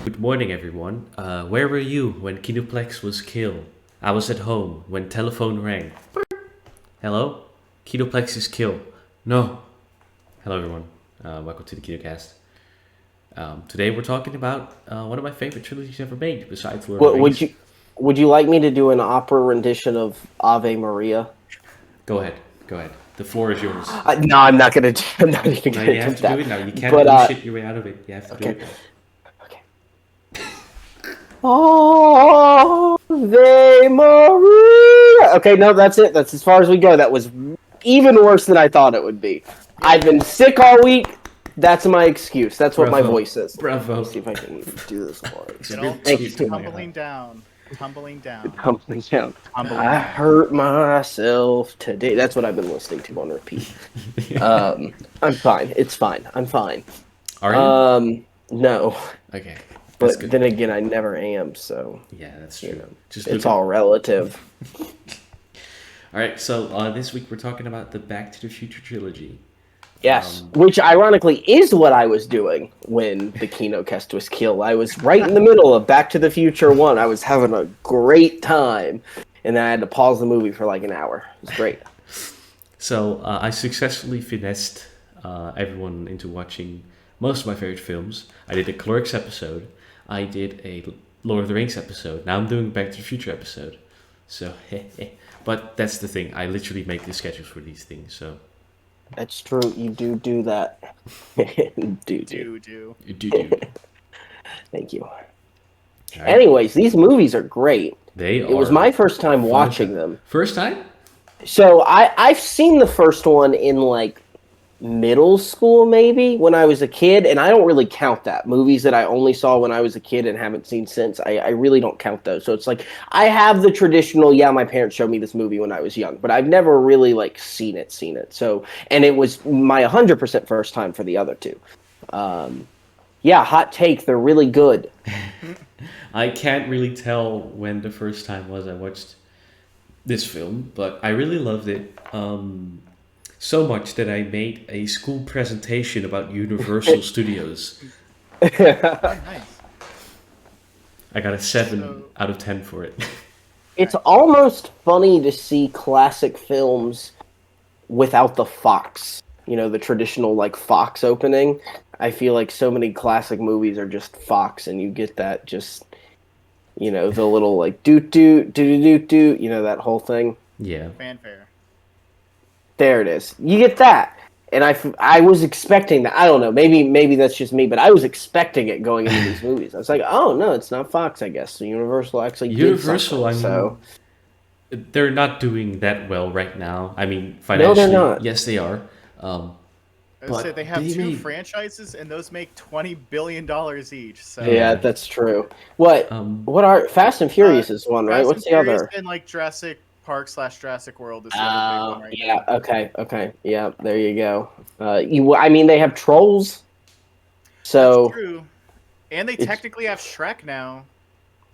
Good morning, everyone. Where were you when Kinoplex was killed? I was at home when telephone rang. Hello? Kinoplex is killed. No. Hello, everyone. Welcome to the Kinocast. Today we're talking about one of my favorite trilogies ever made, besides Lord of the What, Rings. would you like me to do an opera rendition of Ave Maria? Go ahead. Go ahead. The floor is yours. No, I'm not gonna. I'm not even No, gonna you have attempt to do that. it now. You can't But bullshit your way out of it. You have to do okay, it now. okay. Ave Maria. Okay, no, that's it. That's as far as we go. That was even worse than I thought it would be. I've been sick all week. That's my excuse. That's what my Bravo. voice is. Bravo. Let's see if I can do this more. It's a It real all Thank comes you. tumbling down. Tumbling down. Tumbling down. Tumbling I down. hurt myself today. That's what I've been listening to on repeat. I'm fine. It's fine. I'm fine. Are you? No, Okay. That's but good. then again, I never am. So Yeah, that's true. you know, Just it's look all relative. All right, so this week we're talking about the Back to the Future trilogy. Yes, which ironically is what I was doing when the Kinocast was killed. I was right in the middle of Back to the Future 1. I was having a great time, and then I had to pause the movie for like an hour. It was great. So I successfully finessed everyone into watching most of my favorite films. I did a Clerks episode. I did a Lord of the Rings episode. Now I'm doing Back to the Future episode. So, but that's the thing. I literally make the schedules for these things. So That's true. You do that. do. Do. you do. Thank you. All right. Anyways, these movies are great. They are. It was my first time fun. watching them. First time? So I've seen the first one in like middle school maybe when I was a kid, and I don't really count that. Movies that I only saw when I was a kid and haven't seen since, I really don't count those. So it's like I have the traditional, yeah, my parents showed me this movie when I was young, but I've never really like seen it. So, and it was my 100% first time for the other two. Yeah, hot take, they're really good. I can't really tell when the first time was I watched this film, but I really loved it. So much that I made a school presentation about Universal Studios. Nice. I got a 7 So- out of 10 for it. It's almost funny to see classic films without the Fox, the traditional like Fox opening. I feel like so many classic movies are just Fox, and you get that just, the little like doot doot doot doot doot, that whole thing. Yeah. Fanfare. There it is. You get that, and I was expecting that. I don't know. Maybe that's just me, but I was expecting it going into these movies. I was like, oh no, it's not Fox. I guess so Universal actually Universal, did something, they're not doing that well right now. I mean, No, financially, they're not. yes, they are. I would But say they have they two made- franchises, and those make $20 billion each. So Yeah, that's true. What Um, what are Fast and Furious is one, right? Fast What's and the Furious other? And like Jurassic Park / Jurassic World is the other big one right Yeah. now. Okay. Yeah, there you go. I mean, they have Trolls, so That's true. And they It's- technically have Shrek now.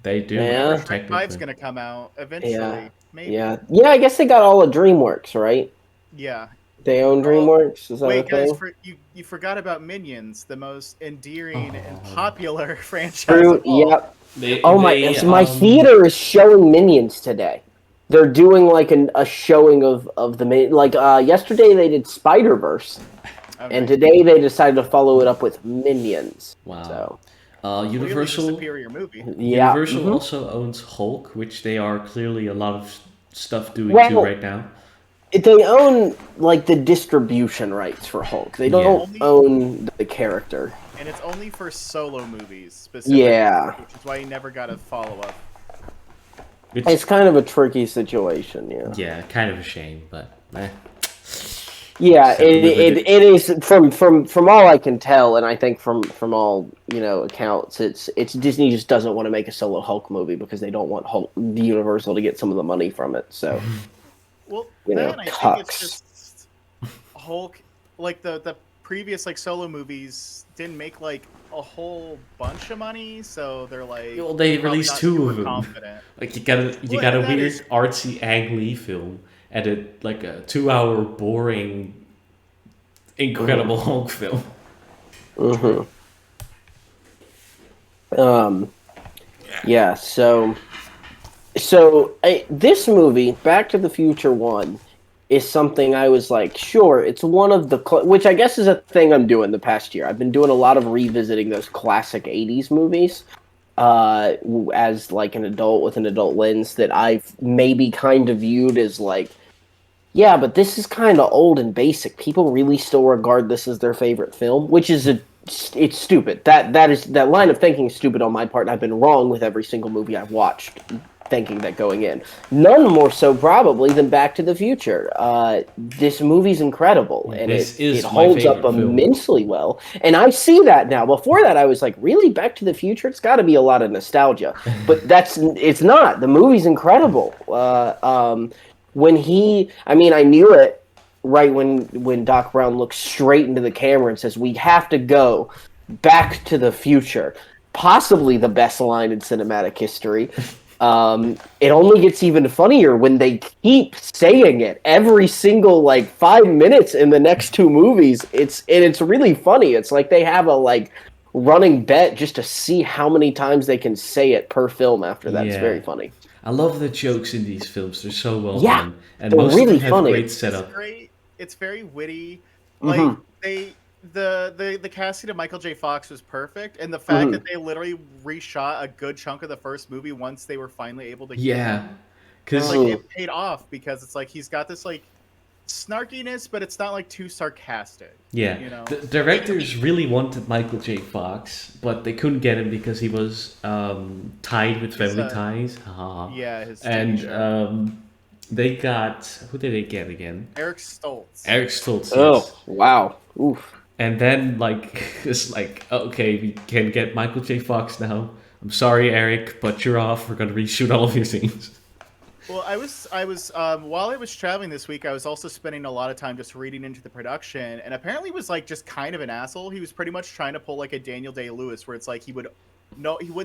They do. Yeah. Shrek 5's technically. gonna come out eventually. Yeah. Maybe. yeah. I guess they got all of DreamWorks, right? Yeah. They own DreamWorks. Is that Wait, a guys, thing? you forgot about Minions, the most endearing and Oh. popular franchise True. of all. Yep. They, Oh my! they, My theater is showing Minions today. They're doing like a showing of the like yesterday they did Spider-Verse, Okay. and today they decided to follow it up with Minions. Wow. So Clearly the Universal. superior movie. yeah, Universal mhm. also owns Hulk, which they are clearly a lot of stuff doing Well, too right now. They own like the distribution rights for Hulk. They don't Yeah. own the character. And it's only for solo movies specifically. Yeah. Which is why you never got a follow-up. It's kind of a tricky situation. Yeah. yeah, kind of a shame, but Yeah, Just have to live with it is from all I can tell, and I think from all accounts, it's Disney just doesn't want to make a solo Hulk movie because they don't want the Universal to get some of the money from it. So Well, You know, then I think cucks. it's just Hulk, like the previous like solo movies didn't make like a whole bunch of money, so they're like, Well, they probably released not 2 super of them. confident. Like you got Well, a and that weird is artsy Ang Lee film and like a 2-hour boring Incredible Hulk film. Mm-hmm. Yeah. This movie, Back to the Future 1, is something I was like, sure, it's one of the which I guess is a thing I'm doing the past year. I've been doing a lot of revisiting those classic '80s movies. As like an adult with an adult lens that I've maybe kind of viewed as like, yeah, but this is kind of old and basic. People really still regard this as their favorite film, which is it's stupid. That line of thinking is stupid on my part, and I've been wrong with every single movie I've watched, thinking that going in. None more so probably than Back to the Future. This movie's incredible, and This it is my holds up favorite film. immensely well. And I see that now. Before that, I was like, really, Back to the Future? It's got to be a lot of nostalgia, but it's not. The movie's incredible. I knew it right when Doc Brown looks straight into the camera and says, "We have to go back to the future." Possibly the best line in cinematic history. It only gets even funnier when they keep saying it every single 5 minutes in the next 2 movies. It's really funny. It's like they have a running bet just to see how many times they can say it per film after that. It's very funny. I love the jokes in these films. They're so well Yeah, done. And they're most really of them have funny. great setup. It's great. It's very witty. Mhm. Like the casting of Michael J. Fox was perfect, and the fact that they literally reshot a good chunk of the first movie once they were finally able to get him, Because it paid off because it's like he's got this snarkiness, but it's not too sarcastic. yeah, You know? the directors really wanted Michael J. Fox, but they couldn't get him because he was tied with family ties. Yeah, his And t-shirt. they got, who did they get again? Eric Stoltz. Eric Stoltz. Oh, Yes. wow. Oof. And then it's like, okay, we can get Michael J. Fox now. I'm sorry, Eric, but you're off. We're gonna reshoot all of your scenes. Well, I was while I was traveling this week, I was also spending a lot of time just reading into the production, and apparently was just kind of an asshole. He was pretty much trying to pull a Daniel Day-Lewis, where it's like he wouldn't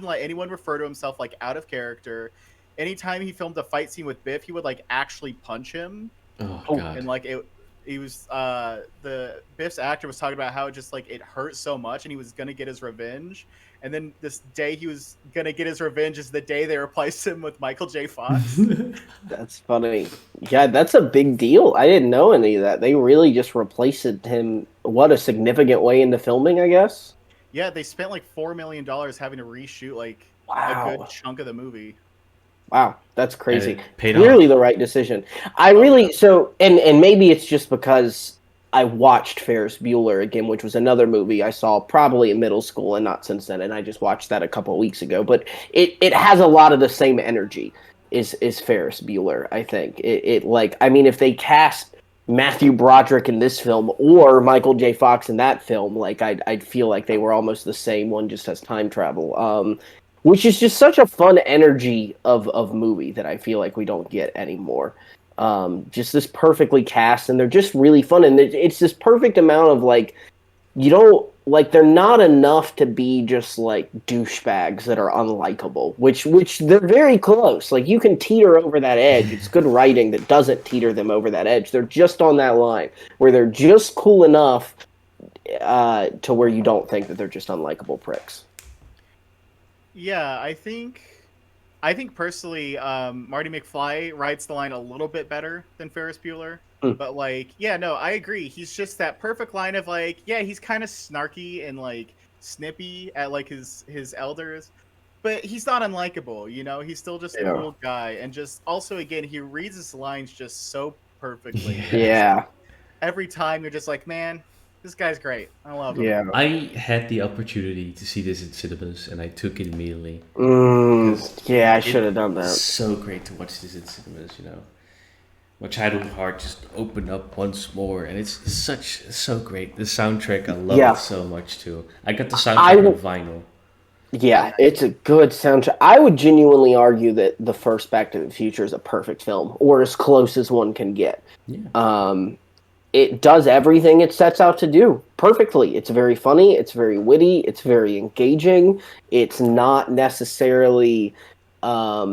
let anyone refer to himself out of character. Anytime he filmed a fight scene with Biff, he would actually punch him. Oh god. And he was the Biff's actor was talking about how it hurt so much, and he was gonna get his revenge. And then this day he was gonna get his revenge is the day they replaced him with Michael J. Fox. That's funny. Yeah, that's a big deal. I didn't know any of that. They really just replaced him, a significant way into filming, I guess? Yeah, they spent $4 million having to reshoot a good chunk of the movie. Wow, that's crazy. And it paid Clearly off. the right decision. And maybe it's just because I watched Ferris Bueller again, which was another movie I saw probably in middle school and not since then, and I just watched that a couple of weeks ago. But it has a lot of the same energy is Ferris Bueller, I think. If they cast Matthew Broderick in this film or Michael J. Fox in that film, I'd feel like they were almost the same. One just has time travel. Which is just such a fun energy of movie that I feel like we don't get anymore. Just this perfectly cast, and they're just really fun, and it's this perfect amount of they're not enough to be just douchebags that are unlikable, which they're very close. You can teeter over that edge. It's good writing that doesn't teeter them over that edge. They're just on that line where they're just cool enough to where you don't think that they're just unlikable pricks. Yeah, I think personally, Marty McFly writes the line a little bit better than Ferris Bueller. But I agree. He's just that perfect line of he's kind of snarky and snippy at his elders, but he's not unlikable. He's still just a cool guy, and just also again he reads his lines just so perfectly. Yeah. Every time you're just man, this guy's great. I love him. Yeah. I had the opportunity to see this in cinemas, and I took it immediately. Yeah, I should have done that. It's so great to watch this in cinemas, My childhood heart just opened up once more, and it's so great. The soundtrack, I love it so much too. I got the soundtrack on vinyl. Yeah, it's a good soundtrack. I would genuinely argue that the first Back to the Future is a perfect film, or as close as one can get. Yeah. it does everything it sets out to do perfectly. It's very funny, it's very witty, it's very engaging. It's not necessarily I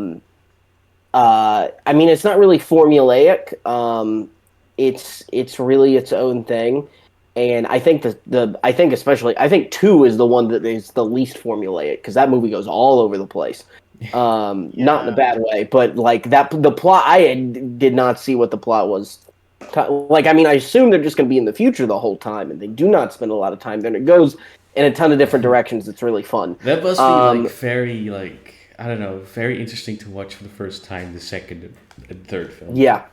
mean, it's not really formulaic. It's really its own thing, and I think I think especially I think two is the one that is the least formulaic because that movie goes all over the place. Not in a bad way, but like that the plot did not see what the plot was. Like, I mean, I assume they're just going to be in the future the whole time, and they do not spend a lot of time there. And it goes in a ton of different directions. It's really fun. That must be like very like I don't know, very interesting to watch for the first time. The second and third film. Yeah.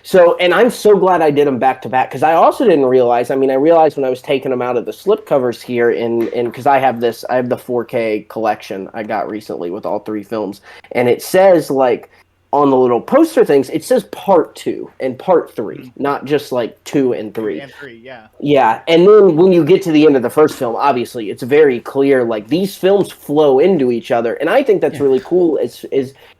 So, and I'm so glad I did them back to back because I also didn't realize. I mean, I realized when I was taking them out of the slipcovers here, and because I have the 4K collection I got recently with all three films, and it says like on the little poster things, it says part 2 and part 3, not just like 2 and 3. And 3, yeah. Yeah, and then when you get to the end of the first film, obviously it's very clear like these films flow into each other, and I think that's really cool. Is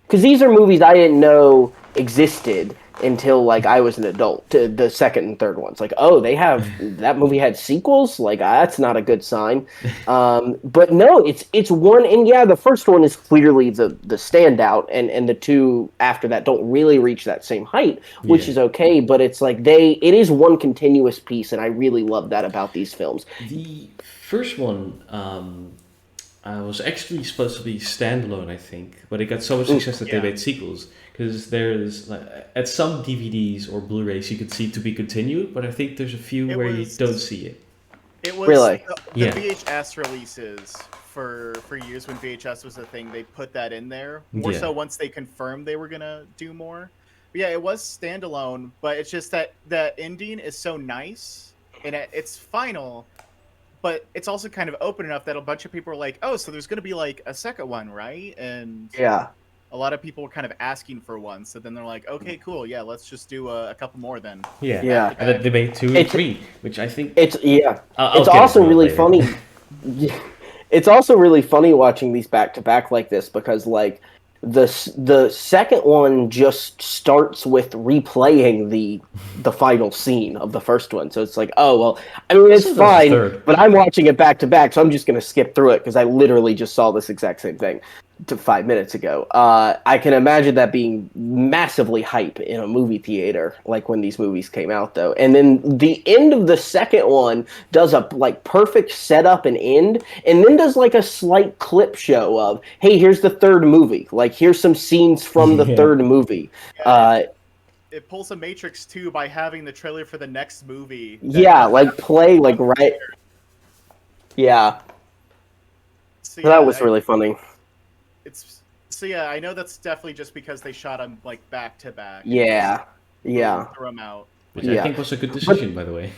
because these are movies I didn't know existed until like I was an adult. To the second and third ones, like, oh, they have that movie had sequels. Like, that's not a good sign. But no, it's one, and yeah, the first one is clearly the standout, and the two after that don't really reach that same height, which is okay. But it's like it is one continuous piece, and I really love that about these films. The first one was actually supposed to be standalone, I think, but it got so much success that they made sequels. Because there's like at some DVDs or Blu-rays you could see to be continued, but I think there's a few where you don't see it. It was really the VHS releases for years when VHS was a thing. They put that in there more so once they confirmed they were gonna do more. But yeah, it was standalone, but it's just that the ending is so nice and it's final. But it's also kind of open enough that a bunch of people are like, "Oh, so there's going to be like a second one, right?" And a lot of people were kind of asking for one. So then they're like, "Okay, cool, yeah, let's just do a couple more then." Yeah. And then they made 2 and 3, which I think it's it's also really funny. It's also really funny watching these back to back like this because like the second one just starts with replaying the final scene of the first one, so it's like, oh well, I mean it's fine, but I'm watching it back to back, so I'm just gonna skip through it because I literally just saw this exact same thing 5 minutes ago. I can imagine that being massively hype in a movie theater, like when these movies came out, though. And then the end of the second one does a like perfect setup and end, and then does like a slight clip show of, hey, here's the third movie. Like, here's some scenes from the third movie. It pulls a Matrix 2 by having the trailer for the next movie. Like play like right. Yeah. So that was really funny. I know that's definitely just because they shot them like back to back. Yeah. Throw them out. Which I think was a good decision, by the way.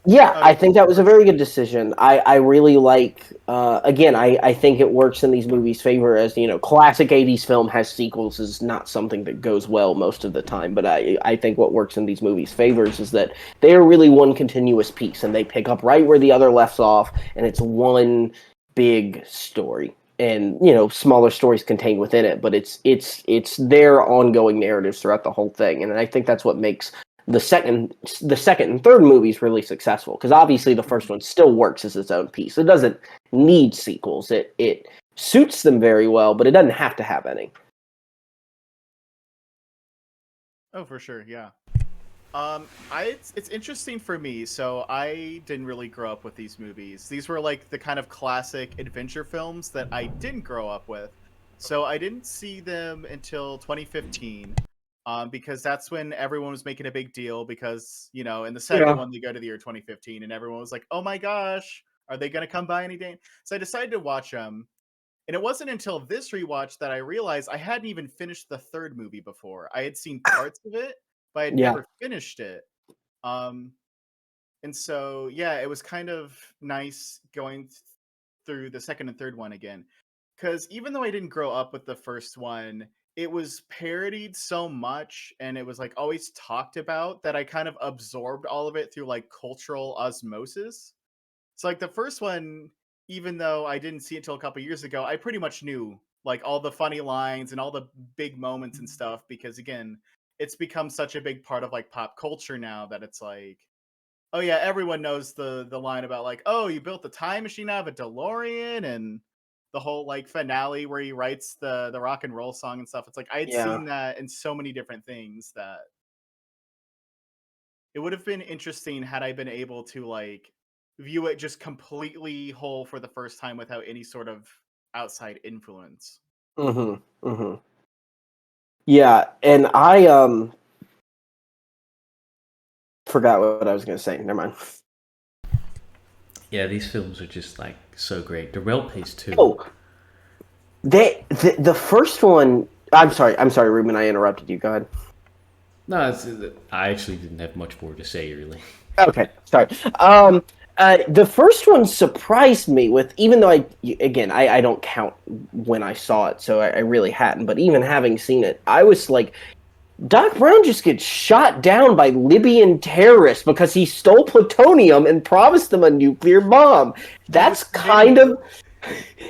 Yeah, I think that was a very good decision. I really like, again, I think it works in these movies' favor as, classic 80s film has sequels is not something that goes well most of the time, but I think what works in these movies' favors is that they are really one continuous piece, and they pick up right where the other left off, and it's one big story. And, smaller stories contained within it, but it's their ongoing narratives throughout the whole thing, and I think that's what makes the second and third movies really successful, because obviously the first one still works as its own piece. It doesn't need sequels. It suits them very well, but it doesn't have to have any. Oh, for sure, yeah. It's interesting for me. So I didn't really grow up with these movies. These were like the kind of classic adventure films that I didn't grow up with. So I didn't see them until 2015. Because that's when everyone was making a big deal because, in the second one, they go to the year 2015 and everyone was like, oh my gosh, are they going to come by any day? So I decided to watch them. And it wasn't until this rewatch that I realized I hadn't even finished the third movie before. I had seen parts of it, but I had never finished it. And so, it was kind of nice going through the second and third one again. Because even though I didn't grow up with the first one, it was parodied so much and it was like always talked about that I kind of absorbed all of it through like cultural osmosis. So like the first one, even though I didn't see it till a couple years ago, I pretty much knew like all the funny lines and all the big moments and stuff because again, it's become such a big part of like pop culture now that it's like Oh yeah, everyone knows the line about like, oh, you built the time machine out of a DeLorean, and the whole like finale where he writes the rock and roll song and stuff. It's like I had Yeah. seen that in so many different things that it would have been interesting had I been able to like view it just completely whole for the first time without any sort of outside influence. Mm-hmm. Mm-hmm. Yeah, and I forgot what I was gonna say. Never mind. Yeah, these films are just like so great. They're well paced too. Oh, the first one. I'm sorry, Ruben. I interrupted you. Go ahead. No, I actually didn't have much more to say really. Okay, sorry. The first one surprised me with, even though I don't count when I saw it, so I really hadn't. But even having seen it, I was like, Doc Brown just gets shot down by Libyan terrorists because he stole plutonium and promised them a nuclear bomb. That's kind of...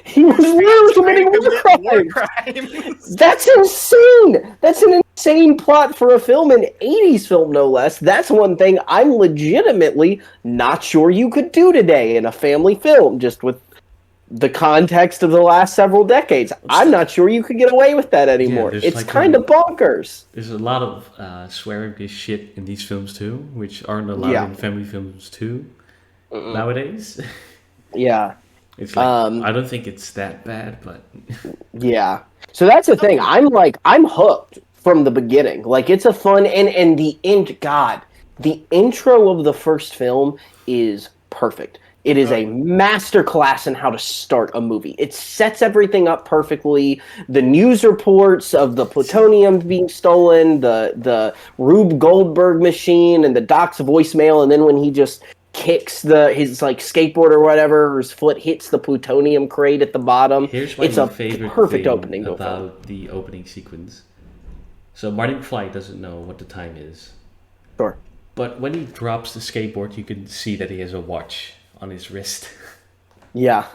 He was literally committing war crimes. That's insane. That's an insane plot for a film, an 80s film, no less. That's one thing I'm legitimately not sure you could do today in a family film, just with the context of the last several decades. I'm not sure you could get away with that anymore. It's like kind of bonkers. There's a lot of swearing-based shit in these films too, which aren't allowed in family films too nowadays. Yeah. It's like, I don't think it's that bad, but... Yeah. So that's the thing. I'm hooked from the beginning. Like, it's a fun... And the intro of the first film is perfect. It is a masterclass in how to start a movie. It sets everything up perfectly. The news reports of the plutonium being stolen, the Rube Goldberg machine, and the Doc's voicemail, and then when he just... kicks his like skateboard or whatever, or his foot hits the plutonium crate at the bottom. Here's my favorite perfect thing opening about the opening sequence. So Marty McFly doesn't know what the time is. Sure. But when he drops the skateboard, you can see that he has a watch on his wrist. Yeah.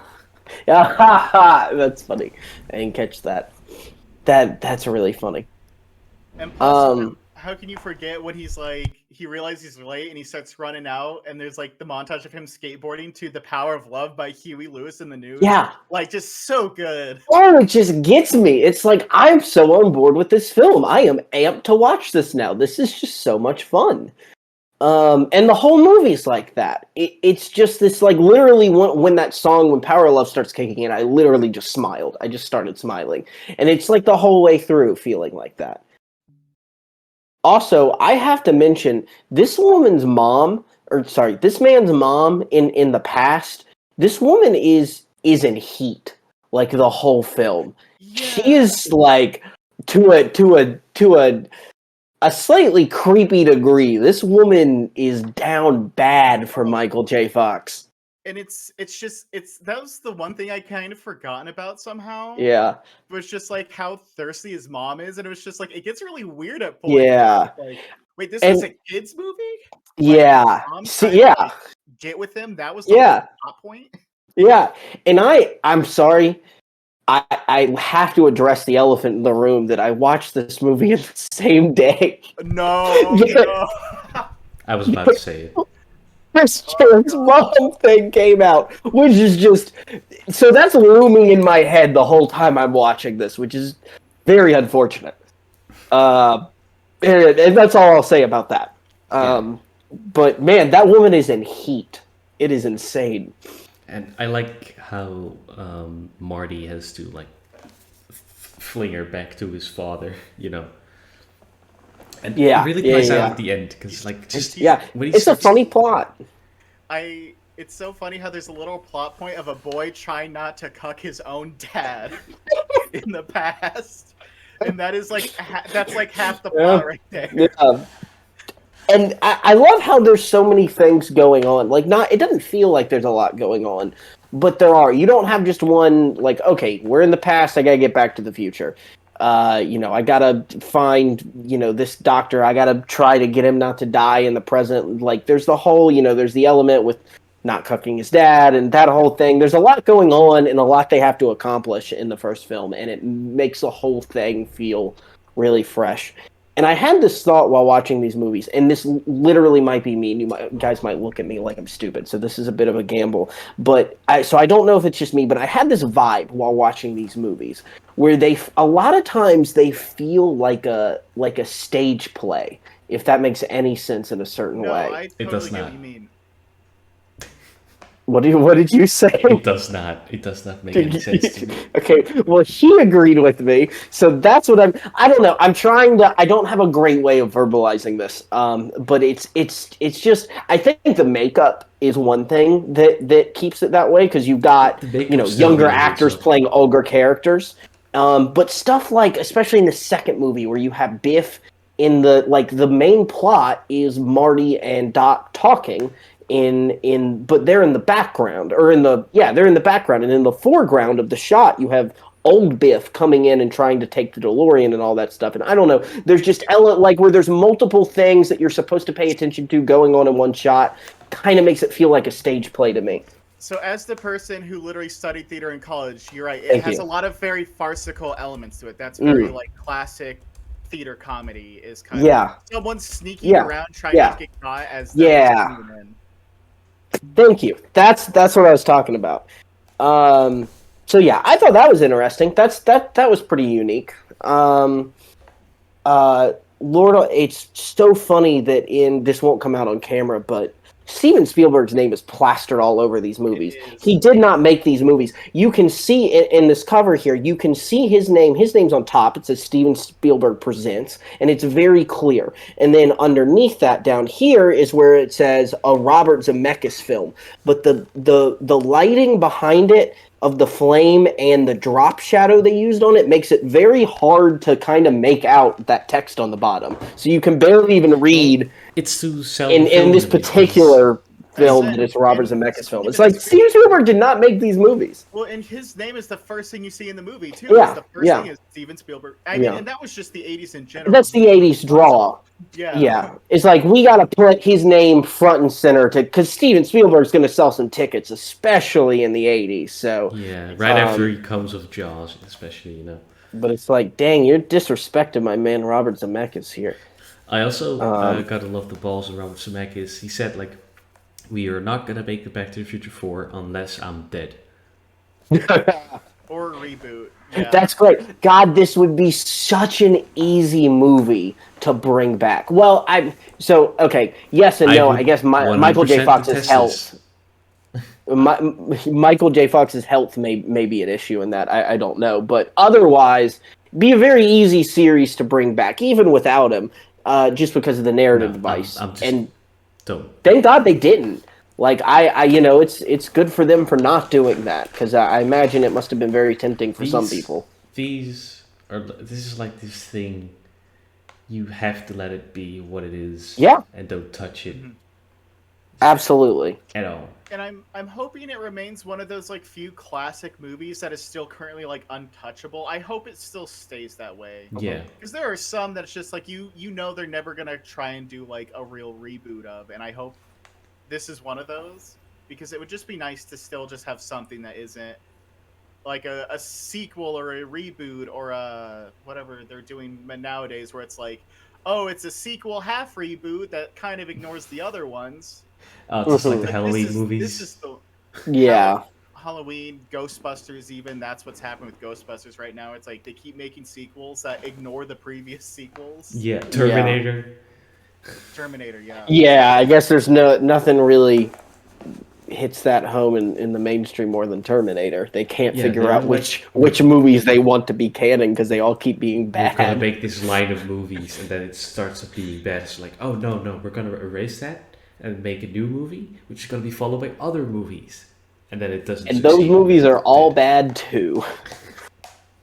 Yeah, that's funny. I didn't catch that. That's really funny. And plus, how can you forget when he's like, he realizes he's late and he starts running out, and there's like the montage of him skateboarding to The Power of Love by Huey Lewis in the News. Yeah. Like, just so good. Oh, it just gets me. It's like, I'm so on board with this film. I am amped to watch this now. This is just so much fun. And the whole movie's like that. It's just this, like, literally when that song, when Power of Love starts kicking in, I literally just smiled. I just started smiling. And it's like the whole way through feeling like that. Also, I have to mention, this man's mom in the past, this woman is in heat, like the whole film. Yeah. She is like to a slightly creepy degree. This woman is down bad for Michael J. Fox. And it's that was the one thing I kind of forgotten about somehow. Yeah. It was just like how thirsty his mom is, and it was just like it gets really weird at points. Yeah. Like, wait, this was a kid's movie? Yeah. Like, get with him? That was the plot point? Yeah. And I'm sorry. I have to address the elephant in the room that I watched this movie in the same day. No. I was about to say it. Christian's mom thing came out, which is just... So that's looming in my head the whole time I'm watching this, which is very unfortunate. And that's all I'll say about that. But, man, that woman is in heat. It is insane. And I like how Marty has to, like, fling her back to his father, you know. And it really plays out at the end, because, like, just... when it's a funny plot. It's so funny how there's a little plot point of a boy trying not to cuck his own dad in the past. And that is, like, that's, like, half the plot right there. Yeah. And I love how there's so many things going on. Like, it doesn't feel like there's a lot going on, but there are. You don't have just one, like, okay, we're in the past, I gotta get back to the future. I gotta find, this doctor, I gotta try to get him not to die in the present. Like, there's the whole, there's the element with not cucking his dad and that whole thing. There's a lot going on and a lot they have to accomplish in the first film, and it makes the whole thing feel really fresh. And I had this thought while watching these movies, and this literally might be me. And guys might look at me like I'm stupid, so this is a bit of a gamble. But I don't know if it's just me, but I had this vibe while watching these movies where a lot of times they feel like a stage play, if that makes any sense in a certain way. I It does totally get not. what you mean. What did you say? It does not. It does not make any sense to me. Okay, well, he agreed with me, so that's what I don't know. I'm trying to. I don't have a great way of verbalizing this, but it's just. I think the makeup is one thing that keeps it that way because you've got younger actors playing older characters, but stuff like especially in the second movie where you have Biff in the main plot is Marty and Doc talking. But they're in the background, they're in the background, and in the foreground of the shot you have old Biff coming in and trying to take the DeLorean and all that stuff. And I don't know, there's just where there's multiple things that you're supposed to pay attention to going on in one shot, kind of makes it feel like a stage play to me. So as the person who literally studied theater in college, you're right. It has a lot of very farcical elements to it. That's very like classic theater comedy is kind of someone sneaking around trying not to get caught as the Thank you. That's what I was talking about. So yeah, I thought that was interesting. That was pretty unique. It's so funny that this won't come out on camera, but Steven Spielberg's name is plastered all over these movies. He did not make these movies. You can see in this cover here, you can see his name. His name's on top. It says Steven Spielberg Presents, and it's very clear. And then underneath that down here is where it says a Robert Zemeckis film. But the lighting behind it of the flame and the drop shadow they used on it makes it very hard to kind of make out that text on the bottom. So you can barely even read it's too in this particular film that it's Robert Zemeckis film. It's like Steven Spielberg did not make these movies. Well, and his name is the first thing you see in the movie too. Yeah, the first thing is Steven Spielberg. I mean, and that was just the 80s in general. That's the 80s draw. Yeah. It's like we got to put his name front and center because Steven Spielberg's going to sell some tickets, especially in the 80s. So right after he comes with Jaws, especially But it's like, dang, you're disrespecting my man Robert Zemeckis here. I also gotta love the balls of Robert Zemeckis. He said we are not gonna make the Back to the Future 4 unless I'm dead. Or a reboot. Yeah. That's great. God, this would be such an easy movie to bring back. Well, yes and no. I guess Michael J. Fox's health. Michael J. Fox's health may be an issue in that. I don't know, but otherwise, be a very easy series to bring back, even without him, just because of the narrative device. Thank God they didn't. It's good for them for not doing that because I imagine it must have been very tempting for some people. This is like this thing. You have to let it be what it is. Yeah. And don't touch it. Mm-hmm. Absolutely. At all. And I'm hoping it remains one of those few classic movies that is still currently untouchable. I hope it still stays that way. Yeah. Because there are some that's just they're never gonna try and do a real reboot of, and I hope this is one of those because it would just be nice to still just have something that isn't like a sequel or a reboot or a whatever they're doing nowadays where it's it's a sequel half reboot that kind of ignores the other ones. Just like the Halloween movies. Halloween, Ghostbusters, even that's what's happened with Ghostbusters right now. It's they keep making sequels that ignore the previous sequels. Yeah, Terminator. Yeah. Yeah, I guess there's nothing really hits that home in the mainstream more than Terminator. They can't figure out which movies they want to be canon because they all keep being bad. We're gonna make this line of movies and then it starts being bad. It's oh no, we're gonna erase that and make a new movie, which is gonna be followed by other movies, and then it doesn't. And those movies are all bad too.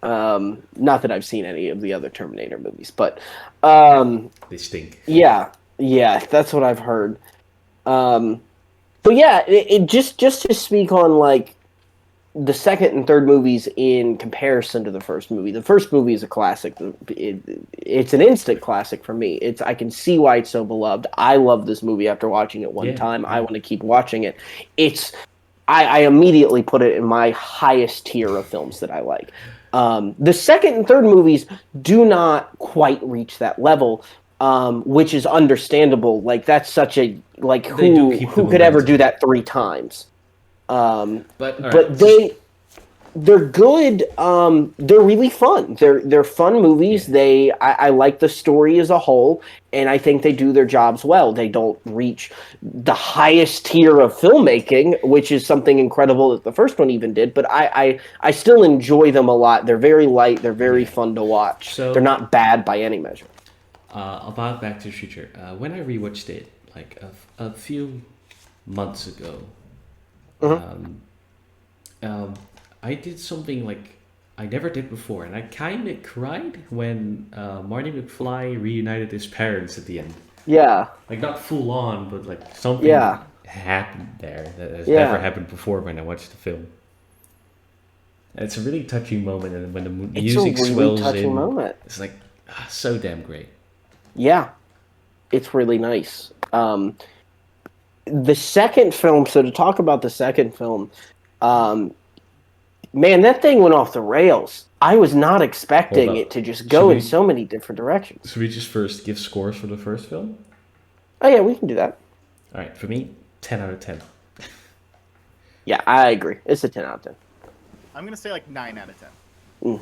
Not that I've seen any of the other Terminator movies, but they stink. Yeah, that's what I've heard. But yeah, it just to speak on the second and third movies in comparison to the first movie. The first movie is a classic. It's an instant classic for me. I can see why it's so beloved. I love this movie after watching it one time. I want to keep watching it. I immediately put it in my highest tier of films that I like. The second and third movies do not quite reach that level, which is understandable. Like that's such a like They do keep the who could ever do momentum. that 3 times? But all But right, they're good. They're really fun. They're fun movies. yeah. I like the story as a whole, and I think they do their jobs well. They don't reach the highest tier of filmmaking, which is something incredible that the first one even did. But I still enjoy them a lot. They're very light. They're very Yeah. fun to watch. They're So not bad by any measure. about Back to the Future, when I rewatched it like a few months ago, Mhm. um, um, I did something like I never did before, and I kind of cried when Marty McFly reunited his parents at the end. Yeah, Like not full on, but like something yeah, happened there that has never yeah. happened before when I watched the film. And it's a really touching moment, and when the It's a music really swells touching in, moment. it's like so damn great. Yeah, it's really nice. The second film. So to talk about the second film, um, man, that thing went off the rails. I was not Hold expecting it up, to just should go in we so many different directions. should we just first give scores for the first film? Oh yeah, we can do that. All right, for me, 10 out of 10. Yeah, I agree. It's a 10 out of 10. I'm gonna say like 9 out of 10.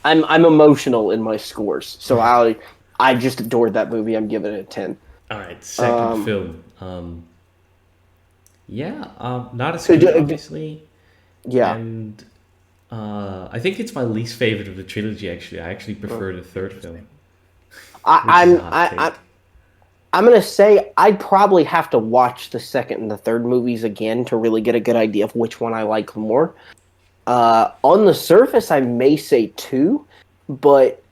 I'm emotional in my scores, so I just adored that movie. I'm giving it a 10. All right, second Um, film. Yeah, not as so good, obviously, yeah, and I think it's my least favorite of the trilogy. Actually, I actually prefer the third film, which I, is a I'm hot I, I take. I'm gonna say I'd probably have to watch the second and the third movies again to really get a good idea of which one I like more. On the surface, I may say two, but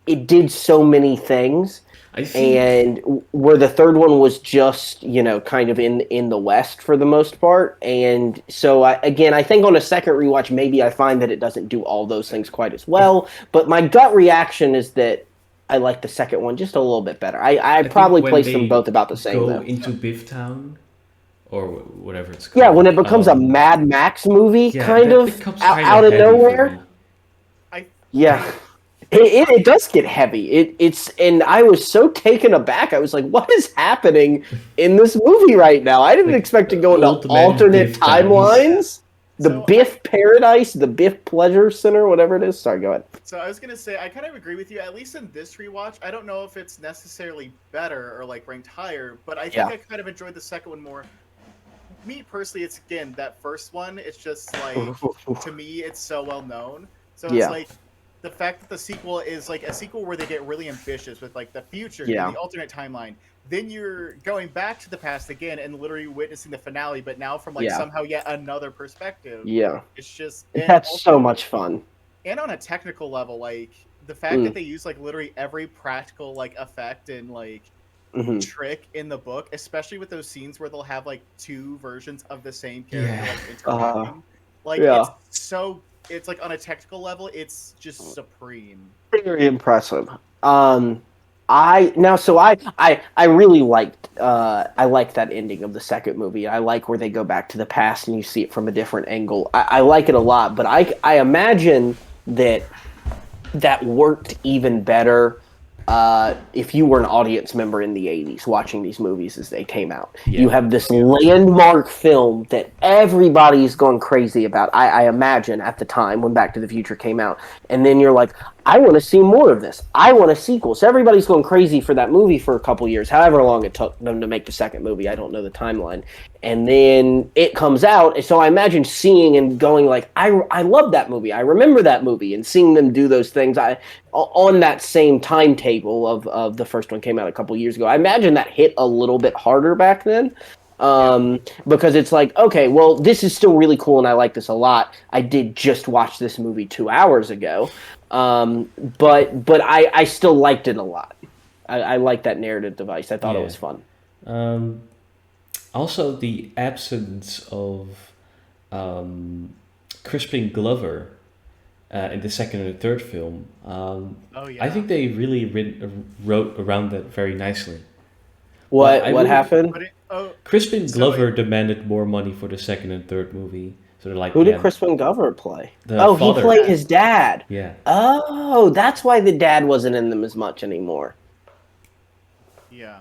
it did so many things, I think, and where the third one was just kind of in the West for the most part, and so I think on a second rewatch, maybe I find that it doesn't do all those things quite as well. But my gut reaction is that I like the second one just a little bit better. I I think probably when place them they both about the same go though. into Biff Town or whatever it's Yeah, when called, it becomes a Mad Max movie, yeah, kind that of becomes out, kind of out of heavy for nowhere. me. I Yeah. I It does get heavy. It's and I was so taken aback. I was like, "What is happening in this movie right now?" I didn't Like expect to go into old man alternate Biff Towns. yeah. timelines. The So I Biff Paradise, the Biff Pleasure Center, whatever it is. Sorry, go ahead. so I was gonna say I kind of agree with you. At least in this rewatch, I don't know if it's necessarily better or like ranked higher, but I think Yeah. I kind of enjoyed the second one more. Me personally, it's again that first one. It's just like to me, it's so well known. So it's Yeah. like the fact that the sequel is like a sequel where they get really ambitious with like the future and Yeah. the alternate timeline. Then you're going back to the past again and literally witnessing the finale, but now from like Yeah. somehow yet another perspective. Yeah. It's just and That's so also much fun. and on a technical level, like the fact that Mm, they use like literally every practical like effect and like hmm. trick in the book, especially with those scenes where they'll have like two versions of the same character Yeah. like Uh, interacting. Like yeah. it's like on a technical level, it's just supreme. Very impressive. I now so I really liked I liked that ending of the second movie. I like where they go back to the past and you see it from a different angle. I like it a lot, but I imagine that that worked even better if you were an audience member in the 80s watching these movies as they came out. You Yeah. have this landmark film that everybody's going crazy about, I imagine, at the time when Back to the Future came out. And then you're like, I want to see more of this. I want a sequel. So everybody's going crazy for that movie for a couple years, however long it took them to make the second movie. I don't know the timeline. And then it comes out. So I imagine seeing and going like, I love that movie. I remember that movie, and seeing them do those things on that same timetable of the first one came out a couple years ago. I imagine that hit a little bit harder back then. Yeah. Because it's like, okay, well, this is still really cool and I like this a lot. I did just watch this movie 2 hours ago. But I still liked it a lot. I liked that narrative device. I thought it Yeah. was fun. Um, Also, the absence of Crispin Glover in the second and the third film, Oh I yeah. think they really wrote around that very nicely. But What I what will. happened? But Crispin so Glover demanded more money for the second and third movie, So they're like, Who did yeah, Crispin Glover play? the Oh, he father. played his dad. Yeah. Oh, that's why the dad wasn't in them as much anymore. Yeah.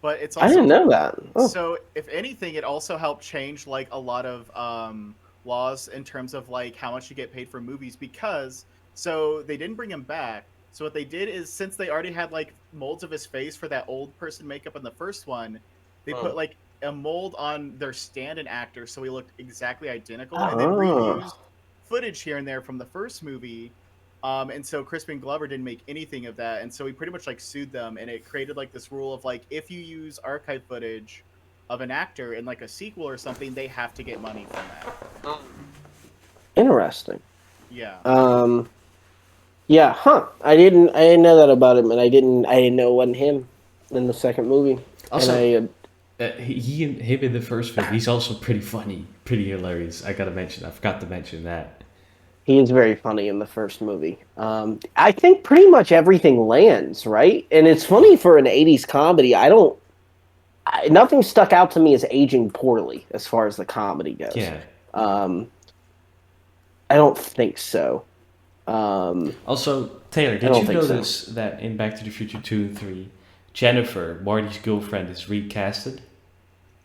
But it's I also didn't know that. Oh. so if anything, it also helped change like a lot of laws in terms of like how much you get paid for movies because so they didn't bring him back. So what they did is since they already had like molds of his face for that old person makeup in the first one, they put like a mold on their stand-in actor so he looked exactly identical and then reused footage here and there from the first movie. And so Crispin Glover didn't make anything of that, and so he pretty much like sued them, and it created like this rule of like if you use archive footage of an actor in like a sequel or something, they have to get money from that. Interesting. Yeah. Yeah, I didn't know that about him, and I didn't know it wasn't him in the second movie. Also, and him in the first film, he's also pretty funny, pretty hilarious. I forgot to mention that. He is very funny in the first movie. I think pretty much everything lands, right? And it's funny for an 80s comedy. Nothing stuck out to me as aging poorly as far as the comedy goes. Yeah. I don't think so. Also, Taylor, did you notice that in Back to the Future 2 and 3, Jennifer, Marty's girlfriend, is recasted?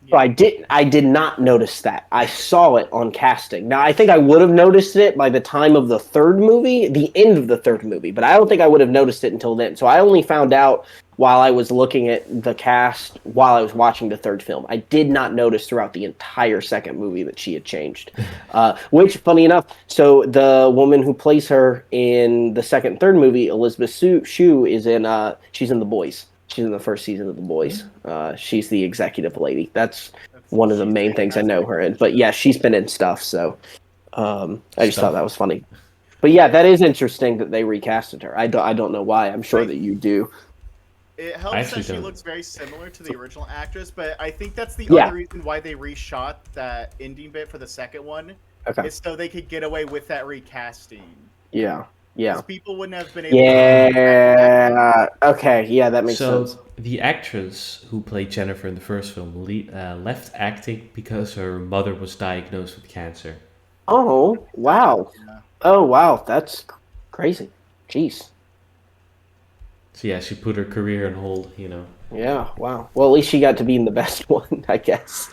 So I did not notice that. I saw it on casting. Now, I think I would have noticed it by the time of the third movie, the end of the third movie, but I don't think I would have noticed it until then. So I only found out while I was looking at the cast while I was watching the third film. I did not notice throughout the entire second movie that she had changed. Which, funny enough, so the woman who plays her in the second and third movie, Elizabeth Shue, she's in The Boys. She's in the first season of The Boys. She's the executive lady. That's one of the main things I know her in. But yeah, she's been in stuff, so I just thought that was funny. But yeah, that is interesting that they recasted her. I don't know why. I'm sure that you do. It helps that she looks very similar to the original actress, but I think that's the other reason why they reshot that ending bit for the second one. Okay. Is so they could get away with that recasting. Yeah. Because people wouldn't have been able to... Okay, yeah, that makes sense. So, the actress who played Jennifer in the first film left acting because her mother was diagnosed with cancer. Oh, wow. Yeah. Oh, wow, that's crazy. Jeez. So yeah, she put her career on hold, you know. Yeah, wow. Well, at least she got to be in the best one, I guess.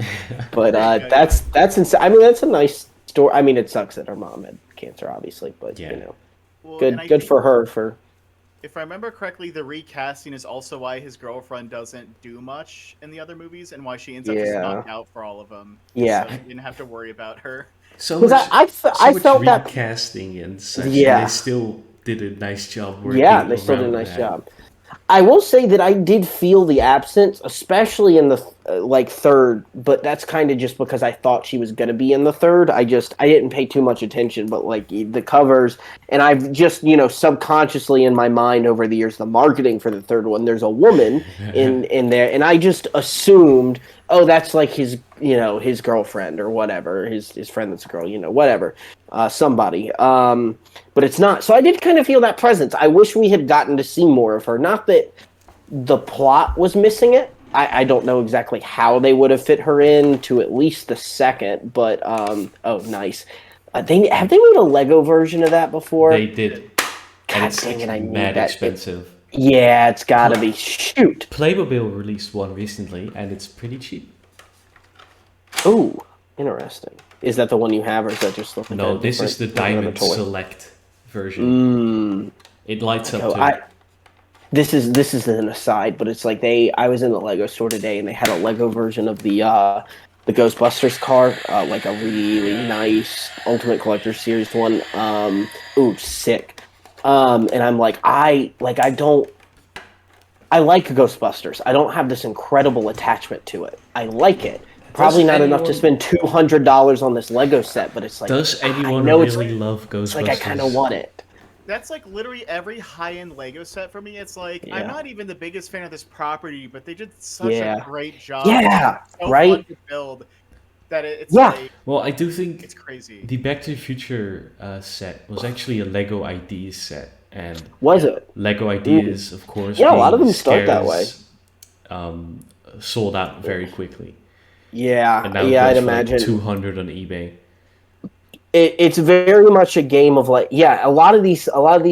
But that's insane. I mean, that's a nice story. I mean, it sucks that her mom had cancer, obviously, but you know. Well, good for her. If I remember correctly, the recasting is also why his girlfriend doesn't do much in the other movies, and why she ends up just knocked out for all of them. Yeah, so you didn't have to worry about her. So much, I felt that recasting and such. Yeah, they still did a nice job. Yeah, they still did a nice job. I will say that I did feel the absence, especially in the third, but that's kind of just because I thought she was going to be in the third. I didn't pay too much attention, but like the covers, and I've just, subconsciously in my mind over the years, the marketing for the third one, there's a woman in there, and I just assumed, oh, that's like his girlfriend or whatever, his friend that's a girl, whatever, somebody. But it's not. So I did kind of feel that presence. I wish we had gotten to see more of her. Not that the plot was missing it. I don't know exactly how they would have fit her in to at least the second, but oh, nice. Have they made a Lego version of that before? They did. God dang it, I need mad that. expensive. Yeah, it's gotta be. Shoot. Playmobil released one recently, and it's pretty cheap. Ooh, interesting. Is that the one you have, or is that just looking? No, this is the Diamond Select version. It lights up too. This is an aside, but it's like I was in the Lego store today, and they had a Lego version of the Ghostbusters car, like a really nice Ultimate Collector Series one. Ooh, sick. And I'm like, I like Ghostbusters. I don't have this incredible attachment to it. I like it. Probably not enough to spend $200 on this Lego set, but it's like, does anyone really love Ghostbusters? It's like I kind of want it. That's like literally every high-end Lego set for me. It's like I'm not even the biggest fan of this property, but they did such a great job. Yeah, it's so right. Fun to build that it's like, well, I do think it's crazy. The Back to the Future set was actually a Lego Ideas set, and was it Lego Ideas? Of course, a lot of them start that way. Sold out very quickly. Yeah, and now I'd imagine 200 on eBay. It's very much a game of like, yeah, a lot of these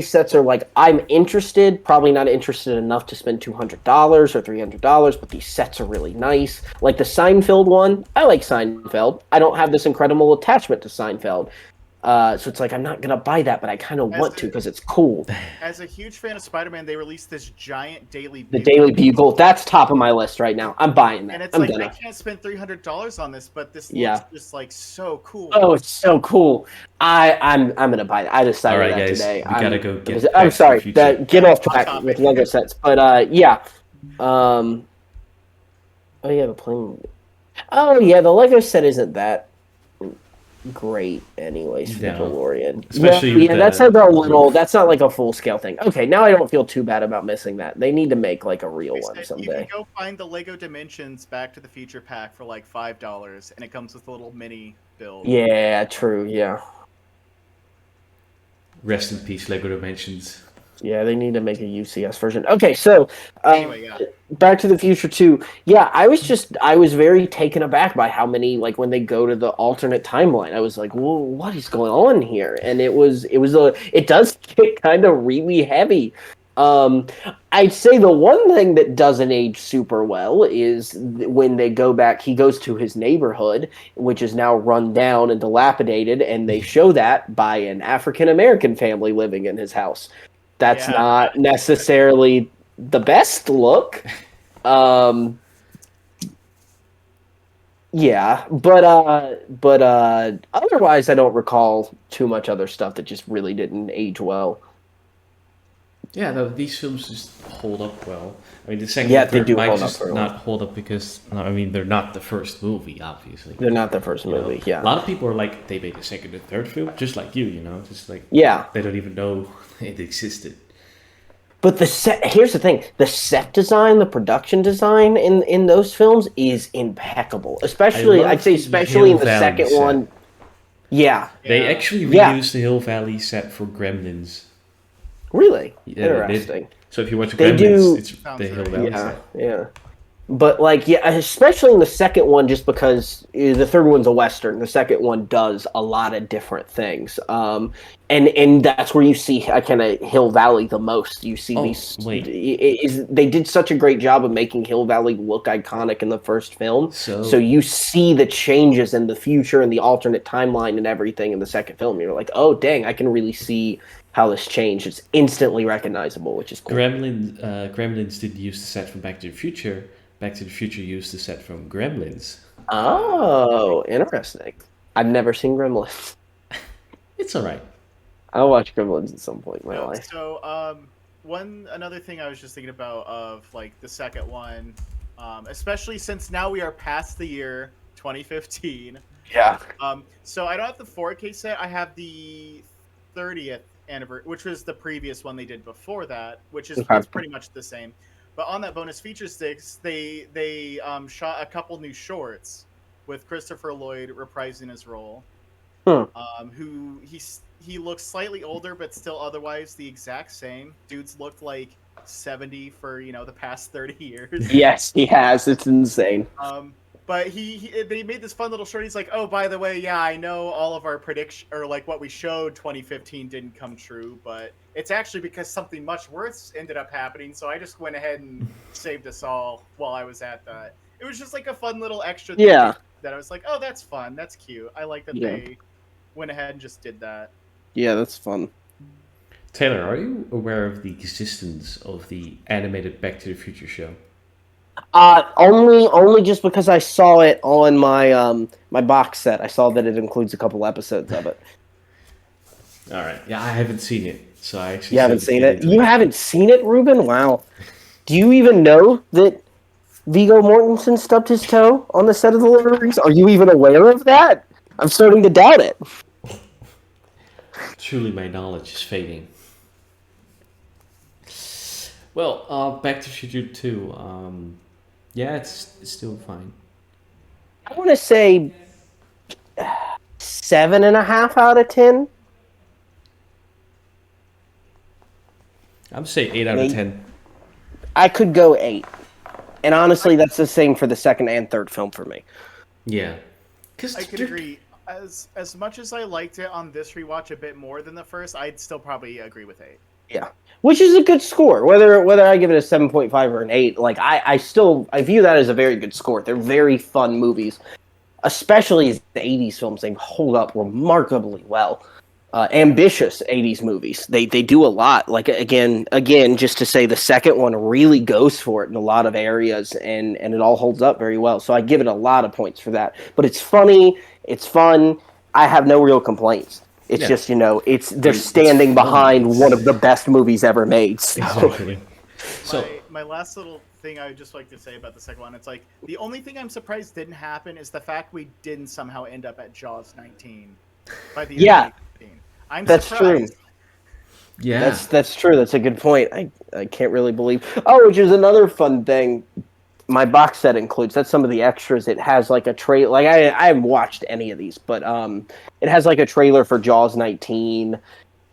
sets are like, I'm interested, probably not interested enough to spend $200 or $300, but these sets are really nice. Like the Seinfeld one, I like Seinfeld. I don't have this incredible attachment to Seinfeld. So it's like, I'm not going to buy that, but I kind of want to because it's cool. As a huge fan of Spider-Man, they released this giant Daily The Bugle. Daily Bugle, that's top of my list right now. I'm buying that. And it's I'm like, gonna. I can't spend $300 on this, but this Yeah. looks just like so cool. Oh, it's so cool. I'm gonna buy it. I decided All right, that guys, today. we gotta go get I'm Back to sorry. the Future. Get off track topic. with Lego sets, but yeah. Oh yeah, the plane. Oh yeah, the Lego set isn't that great, anyways. For the No. DeLorean, Especially with yeah, the that's like a little. roof. That's not like a full scale thing. Okay, now I don't feel too bad about missing that. They need to make like a real They one said someday. you can go find the Lego Dimensions Back to the Future pack for like $5, and it comes with a little mini build. Yeah, true. Yeah. Rest in peace, Lego Dimensions. Yeah, they need to make a UCS version. Okay, so Anyway, yeah. Back to the Future 2. Yeah, I was very taken aback by how many, like, when they go to the alternate timeline, I was like, whoa, what is going on here? And it does get kind of really heavy. I'd say the one thing that doesn't age super well is when they go back, he goes to his neighborhood, which is now run down and dilapidated, and they show that by an African-American family living in his house. That's not necessarily the best look. Yeah, but otherwise I don't recall too much other stuff that just really didn't age well. Yeah, no, these films just hold up well. I mean, the second Yeah, and they third do might hold up just very not hold up because, I mean, they're not the first movie, obviously. They're not the first movie, know? yeah. A lot of people are like, they made the second and third film, just like you, just like, Yeah. they don't even know it existed. But here's the thing, the set design, the production design in those films is impeccable. Especially, I'd say especially in the second one. Yeah. They actually reused the Hill Valley set for Gremlins. Really? Yeah, interesting. So if you watch Gremlins, it's the Hill Valley yeah, set. Yeah. But like, yeah, especially in the second one, just because the third one's a Western, the second one does a lot of different things. And that's where you see kind of Hill Valley the most. You see they did such a great job of making Hill Valley look iconic in the first film. So you see the changes in the future and the alternate timeline and everything in the second film. You're like, oh dang, I can really see how this changed. It's instantly recognizable, which is cool. Gremlins didn't use the set from Back to the Future. Back to the Future used the set from Gremlins. Oh, interesting. I've never seen Gremlins. It's alright. I'll watch Gremlins at some point in my life. So, another thing I was just thinking about of like the second one, especially since now we are past the year 2015. Yeah. So I don't have the 4K set. I have the 30th anniversary, which was the previous one they did before that, which is it's pretty much the same. But on that bonus feature sticks, they shot a couple new shorts with Christopher Lloyd reprising his role. Who he looks slightly older, but still otherwise the exact same. Dude's looked like 70 for the past 30 years. Yes, he has. It's insane. But they made this fun little short. He's like, oh, by the way, yeah, I know all of our prediction or like what we showed 2015 didn't come true, but it's actually because something much worse ended up happening. So I just went ahead and saved us all while I was at that. It was just like a fun little extra thing that I was like, oh, that's fun. That's cute. I like that they went ahead and just did that. Yeah, that's fun. Taylor, are you aware of the existence of the animated Back to the Future show? Only just because I saw it on my my box set. I saw that it includes a couple episodes of it. All right. Yeah, I haven't seen it, so I actually. You haven't seen it? You haven't seen it, Ruben? Wow. Do you even know that Viggo Mortensen stubbed his toe on the set of The Lord of the Rings? Are you even aware of that? I'm starting to doubt it. Truly, my knowledge is fading. Well, Back to the Future 2. Yeah, it's still fine. I want to say 7.5 out of 10. I'm say 8 out of 10. I could go 8. And honestly, that's the same for the second and third film for me. Yeah. I could agree. as much as I liked it on this rewatch a bit more than the first, I'd still probably agree with 8. Yeah, which is a good score. Whether I give it a 7.5 or an 8, like I view that as a very good score. They're very fun movies, especially as the 80s films. They hold up remarkably well. Ambitious 80s movies. They do a lot. Like again, just to say the second one really goes for it in a lot of areas, and it all holds up very well. So I give it a lot of points for that. But it's funny, it's fun. I have no real complaints. It's just, they're standing behind one of the best movies ever made. So. Exactly. So my last little thing I would just like to say about the second one, it's like the only thing I'm surprised didn't happen is the fact we didn't somehow end up at Jaws 19 by the end of 19. I'm that's surprised. True. Yeah, that's true. That's a good point. I can't really believe. Oh, which is another fun thing. My box set includes, that's some of the extras. It has like a trailer. Like I haven't watched any of these, but it has like a trailer for Jaws 19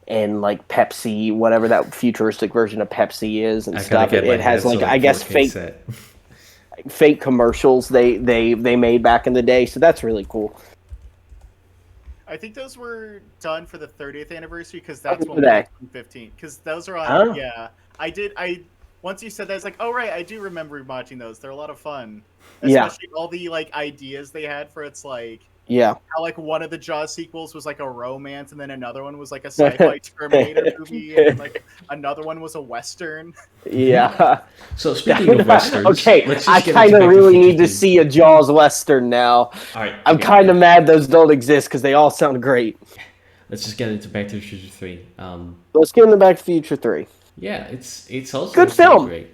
and like Pepsi, whatever that futuristic version of Pepsi is and stuff. It has like, I guess, fake commercials they made back in the day. So that's really cool. I think those were done for the 30th anniversary because that's when we were 15. Because those are on. Yeah, I once you said that, it's like, oh right, I do remember watching those. They're a lot of fun. Especially all the like ideas they had for its like. Yeah. How like one of the Jaws sequels was like a romance, and then another one was like a sci-fi Terminator movie, and then, like another one was a western. Yeah. So speaking of westerns, okay, I kind of really need to see a Jaws western now. All right, I'm kind of mad those don't exist because they all sound great. Let's just get into Back to the Future 3. Let's get into Back to the Future 3. Yeah, it's also good film. Great.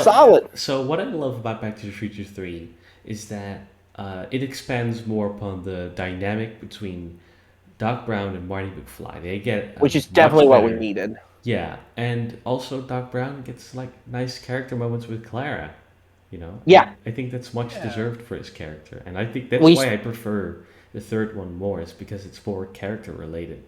Solid. So what I love about Back to the Future 3 is that it expands more upon the dynamic between Doc Brown and Marty McFly. They get which is definitely what we needed. Yeah, and also Doc Brown gets like nice character moments with Clara. Yeah, I think that's much deserved for his character, and I think that's why I prefer the third one more. Is because it's more character related.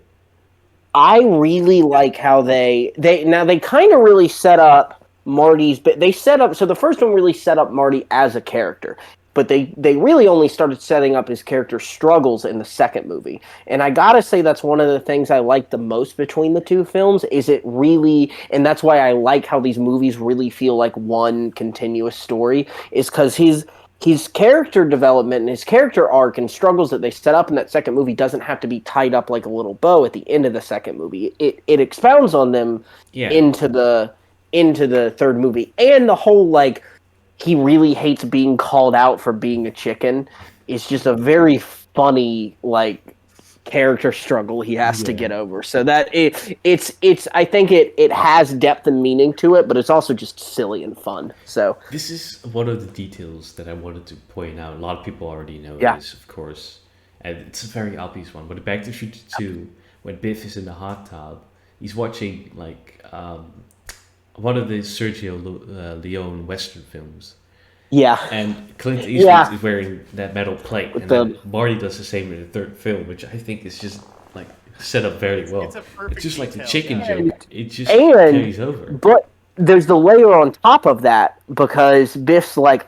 I really like how they kind of really set up Marty's, but they set up, so the first one really set up Marty as a character, but they really only started setting up his character struggles in the second movie. And I gotta say that's one of the things I like the most between the two films, is it really, and that's why I like how these movies really feel like one continuous story, is because his character development and his character arc and struggles that they set up in that second movie doesn't have to be tied up like a little bow at the end of the second movie. It expounds on them into the third movie. And the whole, like, he really hates being called out for being a chicken is just a very funny, like, character struggle he has to get over. So that it's I think it has depth and meaning to it, but it's also just silly and fun. So this is one of the details that I wanted to point out. A lot of people already know this, of course, and it's a very obvious one. But Back to the Future 2, when Biff is in the hot tub, he's watching like one of the Sergio Leone Western films. Yeah. And Clint Eastwood is wearing that metal plate. And then Marty does the same in the third film, which I think is just like set up very well. It's just like the chicken joke. It just carries over. But there's the layer on top of that, because Biff's like,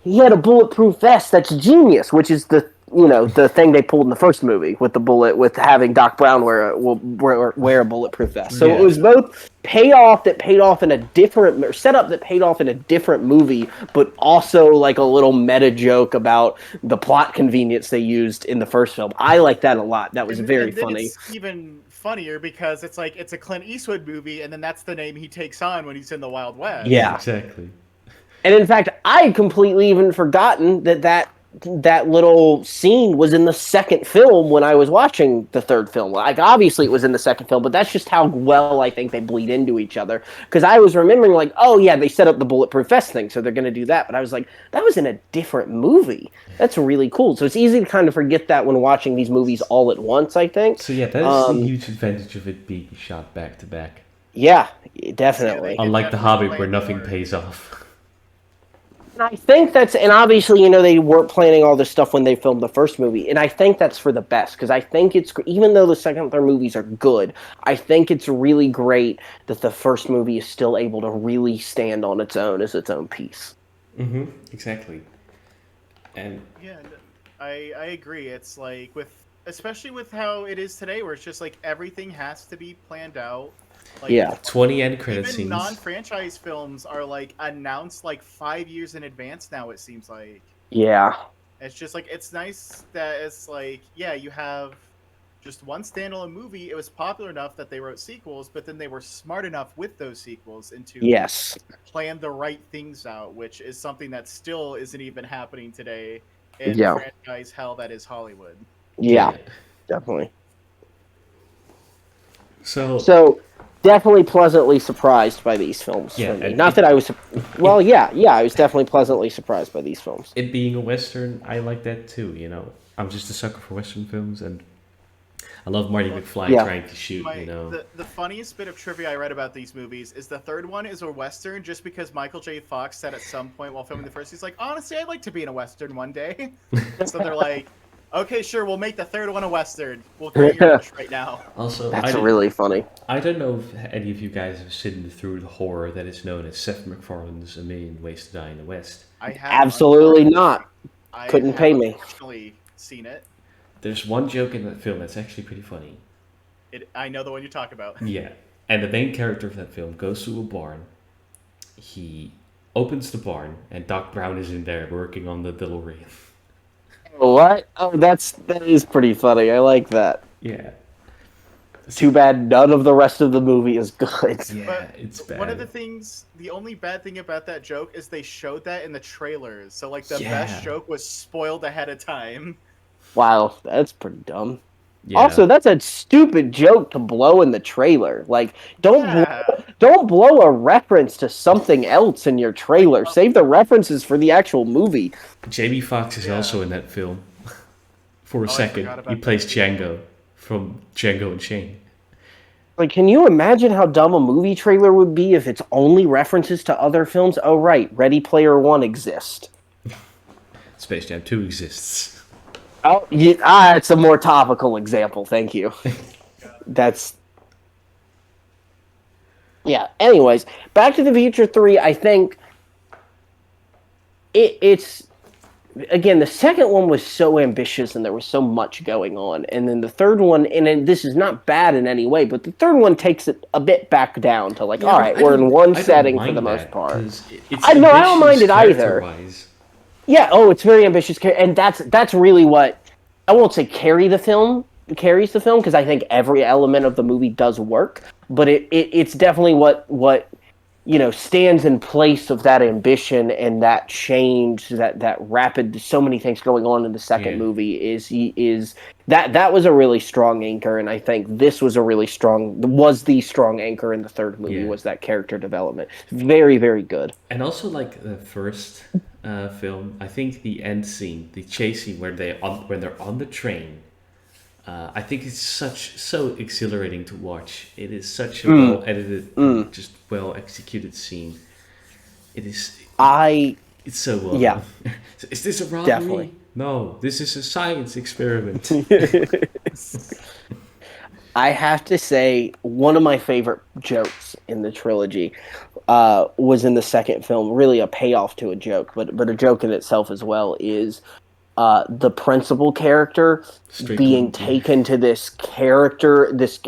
he had a bulletproof vest. That's genius, which is the thing they pulled in the first movie with having Doc Brown wear a bulletproof vest. So it was both payoff that paid off in a different, or setup that paid off in a different movie, but also like a little meta joke about the plot convenience they used in the first film. I like that a lot. That was very funny. It's even funnier because it's like it's a Clint Eastwood movie, and then that's the name he takes on when he's in the Wild West. Yeah, exactly. And in fact, I had completely even forgotten that little scene was in the second film when I was watching the third film. Like, obviously it was in the second film, but that's just how well I think they bleed into each other. Because I was remembering, like, oh yeah, they set up the bulletproof vest thing, so they're going to do that. But I was like, that was in a different movie. That's really cool. So it's easy to kind of forget that when watching these movies all at once, I think. So yeah, that is the huge advantage of it being shot back to back. Yeah, definitely. Unlike The Hobbit, where nothing pays off. I think and obviously, they weren't planning all this stuff when they filmed the first movie, and I think that's for the best, because I think even though the second and third movies are good, I think it's really great that the first movie is still able to really stand on its own as its own piece. Mm-hmm, exactly. And I agree. It's like especially with how it is today, where it's just like everything has to be planned out. Like Yeah. 20 end credit even scenes. non-franchise films are like announced like 5 years in advance now. It seems like Yeah. it's just like it's nice that it's like yeah, you have just one standalone movie. It was popular enough that they wrote sequels, but then they were smart enough with those sequels and to Yes. plan the right things out, which is something that still isn't even happening today in Yeah. franchise hell that is Hollywood. Yeah. Definitely. So So definitely pleasantly surprised by these films Yeah, for me. and Not that I was. Well, yeah, I was definitely pleasantly surprised by these films. it being a western, I like that too. You know, I'm just a sucker for western films, and I love Marty McFly Yeah. trying to shoot. You know, The funniest bit of trivia I read about these movies is the third one is a western, just because Michael J. Fox said at some point while filming the first, he's like, honestly, I'd like to be in a western one day. So they're like, okay, sure, we'll make the third one a western. We'll get your wish right now. also That's really funny. I don't know if any of you guys have seen through the horror that is known as Seth MacFarlane's A Million Ways to Die in the West. I have Absolutely not. I Couldn't have pay me. Unfortunately, seen it. There's one joke in that film that's actually pretty funny. I know the one you talk about. Yeah, and the main character of that film goes to a barn. He opens the barn, and Doc Brown is in there working on the DeLorean. What? Oh, that is pretty funny. I like that. Yeah. Too bad none of the rest of the movie is good. Yeah, But it's bad. one of the only bad thing about that joke is they showed that in the trailers. So like the Yeah. best joke was spoiled ahead of time. Wow, that's pretty dumb. Yeah. Also, that's a stupid joke to blow in the trailer. Like, Yeah. don't blow a reference to something else in your trailer. Save the references for the actual movie. Jamie Foxx is Yeah. also in that film. For a I second, forgot about he plays that. Django from Django Unchained. Like, can you imagine how dumb a movie trailer would be if it's only references to other films? Oh, right, Ready Player One exists. Space Jam 2 exists. Oh, it's a more topical example. Thank you. That's yeah. Anyways, Back to the Future 3. I think it's again the second one was so ambitious and there was so much going on, and then the third one, and this is not bad in any way, but the third one takes it a bit back down to like, all right, we're in one setting for the most part. I don't mind it either. Yeah, it's very ambitious, and that's really what I won't say carries the film because I think every element of the movie does work, but it's definitely what stands in place of that ambition and that change, that rapid, so many things going on in the second movie is that was a really strong anchor, and I think this was the strong anchor in the third movie was that character development. Very, very good. And also, like the first film, I think the end scene, the chase scene when they're on the train, I think it's so exhilarating to watch. It is such a well edited, just well executed scene. It is. It's so well. Yeah. Is this a robbery? Definitely. No, this is a science experiment. I have to say, one of my favorite jokes in the trilogy was in the second film. Really, a payoff to a joke, but a joke in itself as well is the principal character being taken to this character, this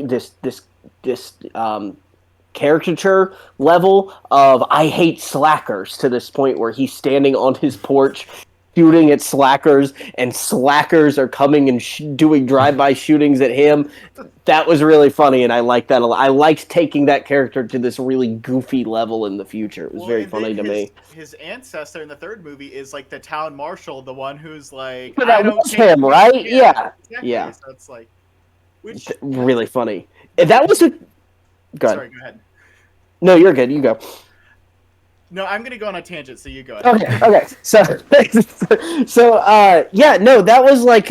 caricature level of I hate slackers, to this point where he's standing on his porch shooting at slackers, and slackers are coming and doing drive-by shootings at him. That was really funny, and I liked that a lot. I liked taking that character to this really goofy level in the future. It was very funny to me. His ancestor in the third movie is like the town marshal, the one who's like, But that was him, right? Yeah. Exactly. Yeah. So it's like, really funny. That was a. Go ahead. Sorry, go ahead. No, you're good. You go. No, I'm gonna go on a tangent, so you go ahead. Okay. That was like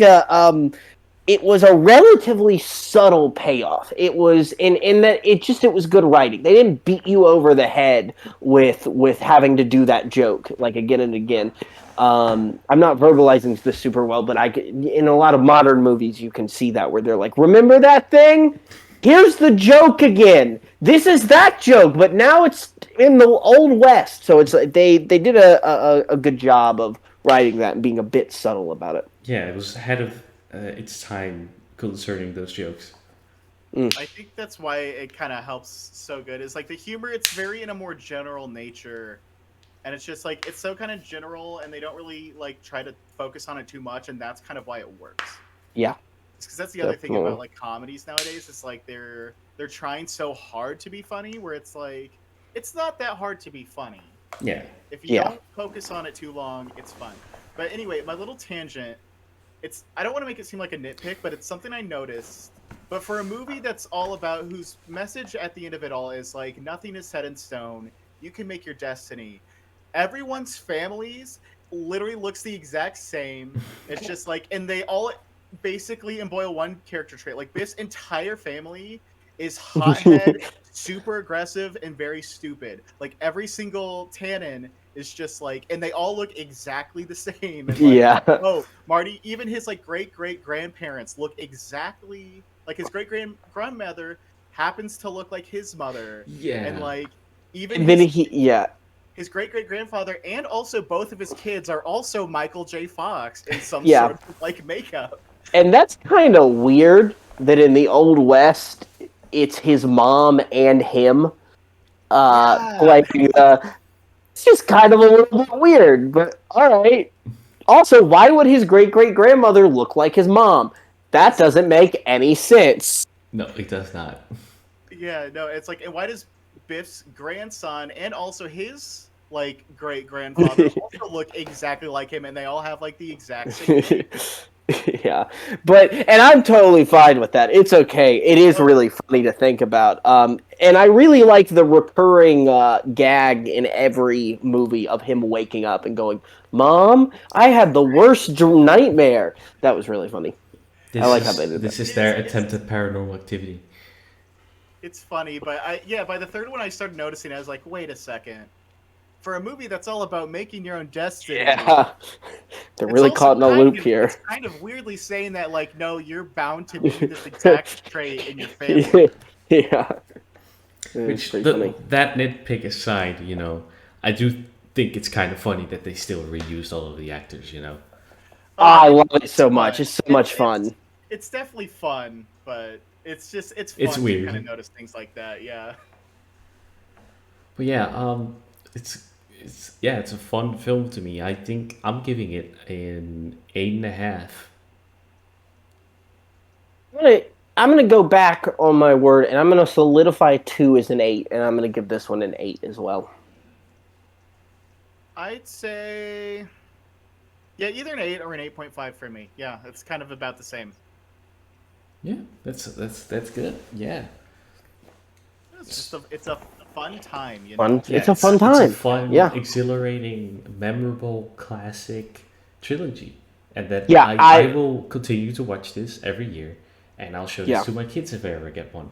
it was a relatively subtle payoff. It was in that it was good writing. They didn't beat you over the head with having to do that joke like again and again. I'm not verbalizing this super well, but in a lot of modern movies you can see that where they're like, remember that thing? Here's the joke again. This is that joke, but now it's in the Old West. So it's they did a good job of writing that and being a bit subtle about it. yeah, it was ahead of its time concerning those jokes. I think that's why it kind of helps so good. Is like the humor. It's very in a more general nature, and it's just like it's so kind of general, and they don't really like try to focus on it too much, and that's kind of why it works. Yeah, Because that's the other thing about definitely. like comedies nowadays. It's like they're trying so hard to be funny, where it's like it's not that hard to be funny. Yeah. If you Yeah. don't focus on it too long, it's fun. But anyway, my little tangent, it's I don't want to make it seem like a nitpick, but it's something I noticed. But for a movie that's all about whose message at the end of it all is like nothing is set in stone, you can make your destiny. Everyone's families literally looks the exact same. It's just like and they all basically embroil one character trait. Like this entire family is hothead, super aggressive, and very stupid. Like every single Tannen is just like, and they all look exactly the same. And like, Yeah. oh, Marty, even his like great great grandparents look exactly like his great grandmother happens to look like his mother, and Yeah. like even And then his great great grandfather and also both of his kids are also Michael J. Fox in some yeah. sort of like makeup. And that's kind of weird that in the Old West, it's his mom and him Yeah, playing. It's just kind of a little bit weird, but all right. Also, why would his great great grandmother look like his mom? That it's doesn't make any sense. No, it does not. yeah, no, it's like, and why does Biff's grandson and also his like great grandfather also look exactly like him, and they all have like the exact same name? Yeah, and I'm totally fine with that. It's okay. It is really funny to think about. And I really like the recurring gag in every movie of him waking up and going, "Mom, I had the worst nightmare." That was really funny. I This like how they is did that. this is It their is. attempt at paranormal activity. It's funny, but I yeah. By the third one, I started noticing. I was like, wait a second. For a movie that's all about making your own destiny, Yeah, they're it's really also caught in a loop it's here. kind of weirdly saying that like, no, you're bound to be this exact trait in your family. Yeah, it's Which pretty funny. that nitpick aside, I do think it's kind of funny that they still reused all of the actors. Oh, I it, love it it's so fun. much. It's so much fun. It's definitely fun, but it's It's fun to kind of weird, notice things like that. Yeah. but yeah, it's a fun film to me. I think I'm giving it an 8.5. gonna I'm gonna go back on my word, and I'm gonna solidify two as an eight, and I'm gonna give this one an eight as well. I'd say yeah, either an 8 or an 8.5 for me. Yeah, it's kind of about the same. Yeah, that's good. Yeah, It's a fun time, you Fun. know. yeah, It's a fun it's a time. fun, Yeah, exhilarating, memorable, classic trilogy, and that yeah. I will continue to watch this every year, and I'll show this Yeah, to my kids if I ever get one.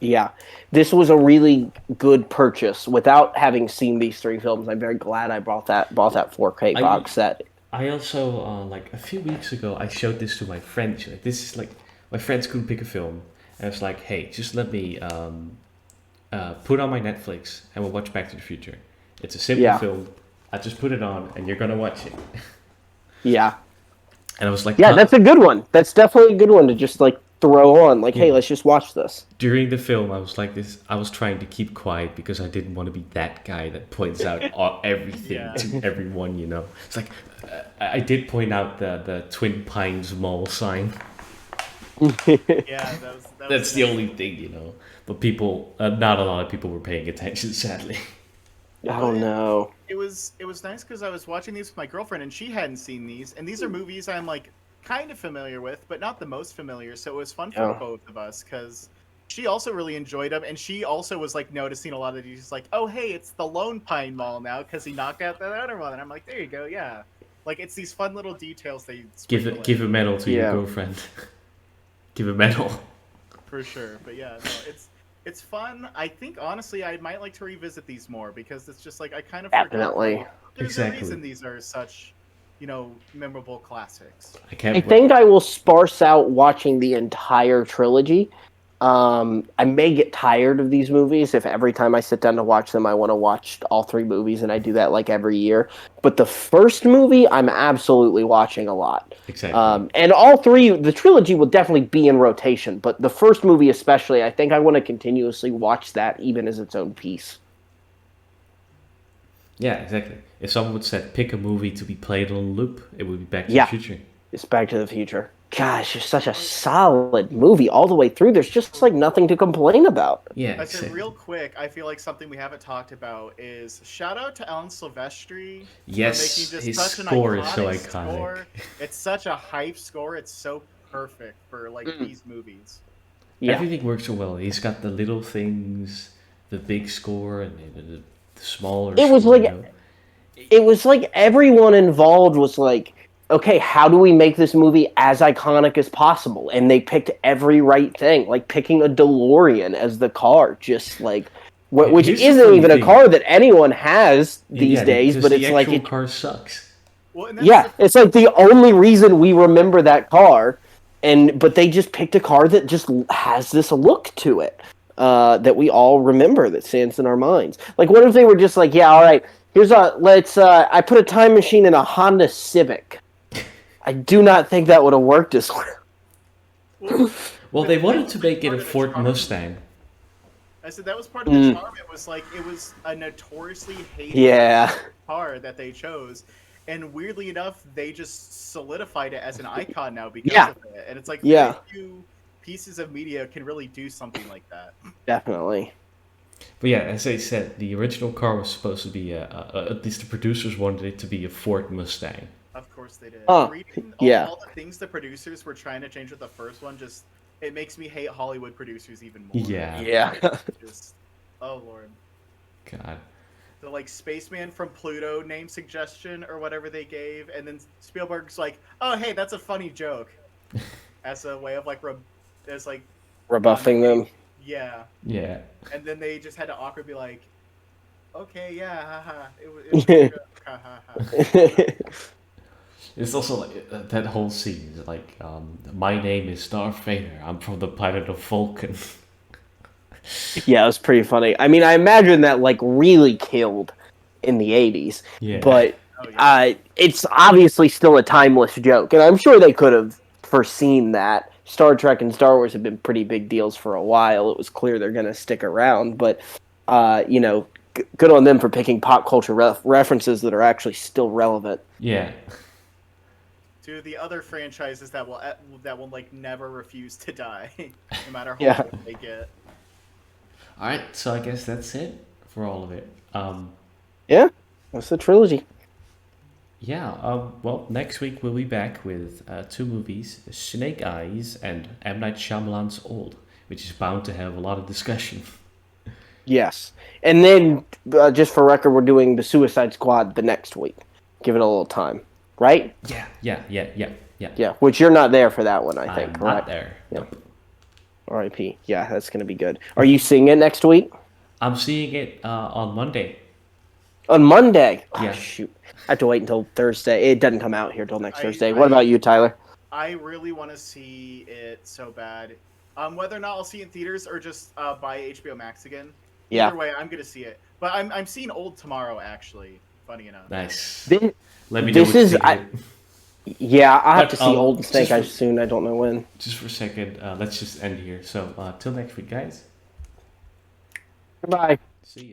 yeah. This was a really good purchase. Without having seen these three films, I'm very glad I bought that 4K I box set. I also like a few weeks ago I showed this to my friends. Like, this is like my friends couldn't pick a film, and I was like, hey, just let me put on my Netflix and we'll watch Back to the Future. It's a simple Yeah, film. I just put it on and you're gonna watch it. yeah, And I was like, yeah. That's a good one. That's definitely a good one to just like throw on. Like, yeah. hey, let's just watch this. During the film, I was like this. I was trying to keep quiet because I didn't want to be that guy that points out everything Yeah. to everyone. It's like I did point out the Twin Pines Mall sign. Yeah, that was That's the nice. only thing. But people, not a lot of people were paying attention, sadly. Oh But no. it was nice because I was watching these with my girlfriend and she hadn't seen these, and these are movies I'm like kind of familiar with, but not the most familiar. So it was fun for Yeah. both of us because she also really enjoyed them, and she also was like noticing a lot of these. Like, oh hey, it's the Lone Pine Mall now because he knocked out that other one, and I'm like, there you go, yeah. Like it's these fun little details they sprinkle Give in a medal to your Yeah. girlfriend. Give a medal. for sure. But yeah, no, it's fun. I think honestly, I might like to revisit these more because it's just like I kind of forgot. Definitely. Like, there's a Exactly. reason these are such, memorable classics. I I can't wait. think I will sparse out watching the entire trilogy I may get tired of these movies if every time I sit down to watch them, I want to watch all 3 movies, and I do that like every year. But the first movie, I'm absolutely watching a lot. Exactly. And all 3, the trilogy will definitely be in rotation, but the first movie especially, I think I want to continuously watch that even as its own piece. Yeah, exactly. If someone would say pick a movie to be played on loop, it would be Back to the Yeah, Future. it's Back to the Future. Gosh, it's such a solid movie all the way through. There's just like nothing to complain about. Yeah, I said exactly. real quick, I feel like something we haven't talked about is shout out to Alan Silvestri for making Yes, just his such an score is so iconic iconic. score. It's such a hype score. It's so perfect for like Mm. these movies. Yeah. Everything works so well. He's got the little things, the big score, and the smaller It was score. like everyone involved was like, okay, how do we make this movie as iconic as possible? And they picked every right thing, like picking a DeLorean as the car, just like which Here's the isn't funny even a thing. car that anyone has these Yeah, days, because but the it's like actual car sucks. Well, and that's yeah, it's like the only reason we remember that car, but they just picked a car that just has this look to it that we all remember that stands in our minds. Like, what if they were just like, yeah, all right, here's let's. I put a time machine in a Honda Civic. I do not think that would have worked as well. well, Well, but they that wanted was to like make it part a of the Ford charm. Mustang. I said that was part of the charm. It was like it was a notoriously hated Yeah, car that they chose, and weirdly enough, they just solidified it as an icon now because Yeah. of it. And it's like Yeah. very few pieces of media can really do something like that. definitely. But yeah, as I said, the original car was supposed to be at least the producers wanted it to be a Ford Mustang. Of course they did. Huh. Reading Yeah. all the things the producers were trying to change with the first one just it makes me hate Hollywood producers even more. Yeah. Yeah. Just oh lord. God. The like spaceman from Pluto name suggestion or whatever they gave, and then Spielberg's like, "Oh, hey, that's a funny joke," as a way of like, as like, Rebuffing them. yeah. Yeah. And then they just had to awkwardly be like, "Okay, yeah, haha, it was a joke, ha ha ha." It's also like that whole scene is like, my name is Darth Vader. I'm from the planet of Vulcan. Yeah, it was pretty funny. I mean, I imagine that like really killed in the 80s, Yeah. but Oh yeah. it's obviously still a timeless joke, and I'm sure they could have foreseen that. Star Trek and Star Wars have been pretty big deals for a while. It was clear they're going to stick around, but good on them for picking pop culture references that are actually still relevant. Yeah. To the other franchises that will like never refuse to die, no matter how Yeah. old they get. All right, so I guess that's it for all of it. Yeah, that's the trilogy. Yeah. Well, next week we'll be back with 2 movies: Snake Eyes and M. Night Shyamalan's Old, which is bound to have a lot of discussion. Yes, and then just for record, we're doing the Suicide Squad the next week. Give it a little time, right? Yeah. Yeah, which you're not there for that one, I think. I'm correct? not there. Yeah. Nope. R.I.P. Yeah, that's gonna be good. Are you seeing it next week? I'm seeing it on Monday. On Monday? Oh, Yeah. shoot. I have to wait until Thursday. It doesn't come out here till next I- Thursday. What I- about you, Tyler? I really want to see it so bad. Whether or not I'll see it in theaters or just buy HBO Max again. Yeah. Either way, I'm gonna see it. But I'm seeing Old tomorrow, actually. Funny enough. Nice. This, Let me know this what you is- think I- of it. yeah, I have But, to see Old just Snake for- Eyes soon. I don't know when. Just for a second, let's just end here. So, till next week, guys. Goodbye. See you.